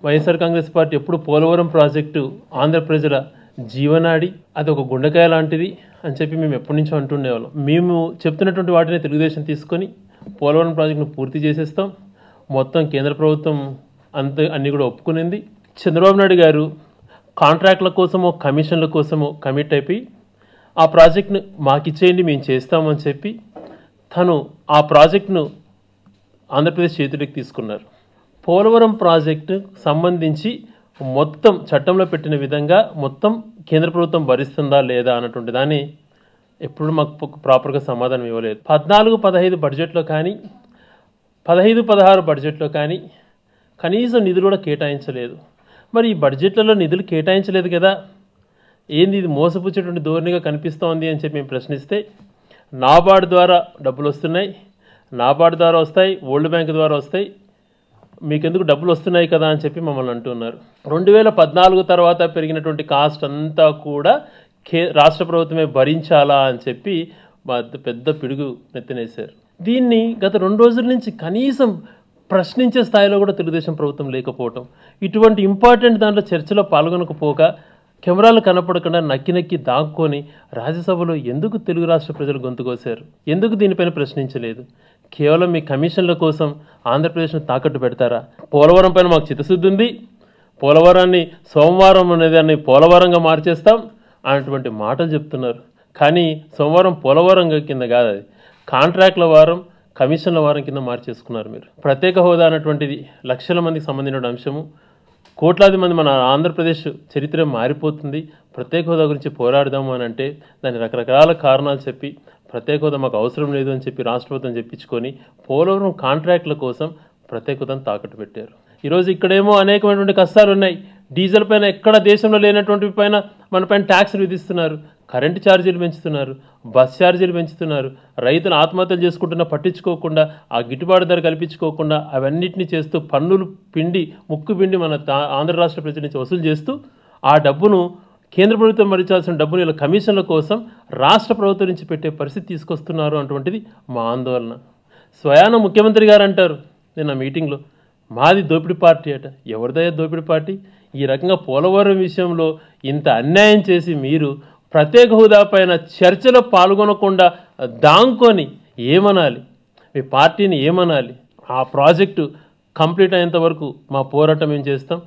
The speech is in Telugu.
వైఎస్ఆర్ కాంగ్రెస్ పార్టీ ఎప్పుడు పోలవరం ప్రాజెక్టు ఆంధ్ర ప్రజల జీవనాడి, అది ఒక గుండెకాయ లాంటిది అని చెప్పి మేము ఎప్పటి నుంచో అంటుండేవాళ్ళం. మేము చెప్తున్నటువంటి వాటిని తెలుగుదేశం తీసుకొని పోలవరం ప్రాజెక్టును పూర్తి చేసేస్తాం, మొత్తం కేంద్ర ప్రభుత్వం అన్నీ కూడా ఒప్పుకునింది. చంద్రబాబు నాయుడు గారు కాంట్రాక్ట్ల కోసమో కమిషన్ల కోసమో కమిట్ అయిపోయి ఆ ప్రాజెక్ట్ను మాకిచ్చేయండి మేము చేస్తామని చెప్పి తను ఆ ప్రాజెక్టును ఆంధ్రప్రదేశ్ చేతులకు తీసుకున్నారు. పోలవరం ప్రాజెక్టు సంబంధించి మొత్తం చట్టంలో పెట్టిన విధంగా మొత్తం కేంద్ర ప్రభుత్వం భరిస్తుందా లేదా అన్నటువంటి దాన్ని ఎప్పుడు మాకు ప్రాపర్గా సమాధానం ఇవ్వలేదు. 14-15 బడ్జెట్లో కానీ 15-16 బడ్జెట్లో కానీ కనీసం నిధులు కూడా కేటాయించలేదు. మరి ఈ బడ్జెట్లలో నిధులు కేటాయించలేదు కదా, ఏంది ఇది మోసపుచ్చేటువంటి ధోరణిగా కనిపిస్తోంది అని చెప్పి మేము ప్రశ్నిస్తే నాబార్డు ద్వారా డబ్బులు వస్తున్నాయి, నాబార్డు ద్వారా వస్తాయి, వరల్డ్ బ్యాంక్ ద్వారా వస్తాయి, మీకెందుకు డబ్బులు వస్తున్నాయి కదా అని చెప్పి మమ్మల్ని అంటున్నారు. 2014 తర్వాత పెరిగినటువంటి కాస్ట్ అంతా కూడా రాష్ట్ర ప్రభుత్వమే భరించాలా అని చెప్పి పెద్ద పిడుగు నెత్తినేశారు. దీన్ని గత 2 రోజుల నుంచి కనీసం ప్రశ్నించే స్థాయిలో కూడా తెలుగుదేశం ప్రభుత్వం లేకపోవటం, ఇటువంటి ఇంపార్టెంట్ దాంట్లో చర్చలో పాల్గొనకపోక కెమెరాలు కనపడకుండా నక్కి దాక్కొని రాజ్యసభలో ఎందుకు తెలుగు రాష్ట్ర ప్రజలు గొంతుకోశారు? ఎందుకు దీనిపైన ప్రశ్నించలేదు? కేవలం మీ కమిషన్ల కోసం ఆంధ్రప్రదేశ్ను తాకట్టు పెడతారా? పోలవరం పైన మాకు చిత్తశుద్ధి ఉంది, పోలవరాన్ని సోమవారం అనేదాన్ని పోలవరంగా మార్చేస్తాం అన్నటువంటి మాటలు చెప్తున్నారు. కానీ సోమవారం పోలవరం కింద కాదు, అది కాంట్రాక్ట్ల వారం, కమిషన్ల వారం కింద మార్చేసుకున్నారు మీరు. ప్రత్యేక హోదా అన్నటువంటిది లక్షల మందికి సంబంధించిన అంశము, కోట్లాది మంది మన ఆంధ్రప్రదేశ్ చరిత్ర మారిపోతుంది, ప్రత్యేక హోదా గురించి పోరాడదాము అని అంటే దాని రకరకాల కారణాలు చెప్పి ప్రత్యేక హోదా మాకు అవసరం లేదు అని చెప్పి రాష్ట్ర ప్రభుత్వం చెప్పించుకొని పోలవరం కాంట్రాక్ట్ల కోసం ప్రత్యేక హోదాను తాకట్టు పెట్టారు. ఈరోజు ఇక్కడేమో అనేకమైనటువంటి కష్టాలు ఉన్నాయి. డీజిల్ పైన ఎక్కడ దేశంలో లేనటువంటి పైన మన పైన ట్యాక్స్లు విధిస్తున్నారు, కరెంటు ఛార్జీలు పెంచుతున్నారు, బస్ ఛార్జీలు పెంచుతున్నారు, రైతులు ఆత్మహత్యలు చేసుకుంటున్నా పట్టించుకోకుండా, ఆ గిట్టుబాటు ధర కల్పించుకోకుండా అవన్నిటిని చేస్తూ పన్నులు పిండి ముక్కు పిండి మన ఆంధ్ర రాష్ట్ర ప్రజల నుంచి వసూలు చేస్తూ ఆ డబ్బును కేంద్ర ప్రభుత్వం భరించాల్సిన డబ్బును ఇలా కమిషన్ల కోసం రాష్ట్ర ప్రభుత్వం నుంచి పెట్టే పరిస్థితి తీసుకొస్తున్నారు అటువంటిది మా ఆందోళన. స్వయాన ముఖ్యమంత్రి గారు అంటారు నిన్న మీటింగ్లో, మాది దోపిడీ పార్టీ అట. ఎవరిదయ్యా దోపిడీ పార్టీ? ఈ రకంగా పోలవరం విషయంలో ఇంత అన్యాయం చేసి మీరు ప్రత్యేక హోదా పైన చర్చలో పాల్గొనకుండా దాంకొని ఏమనాలి? మీ పార్టీని ఏమనాలి? ఆ ప్రాజెక్టు కంప్లీట్ అయ్యేంత వరకు మా పోరాటం ఏం చేస్తాం.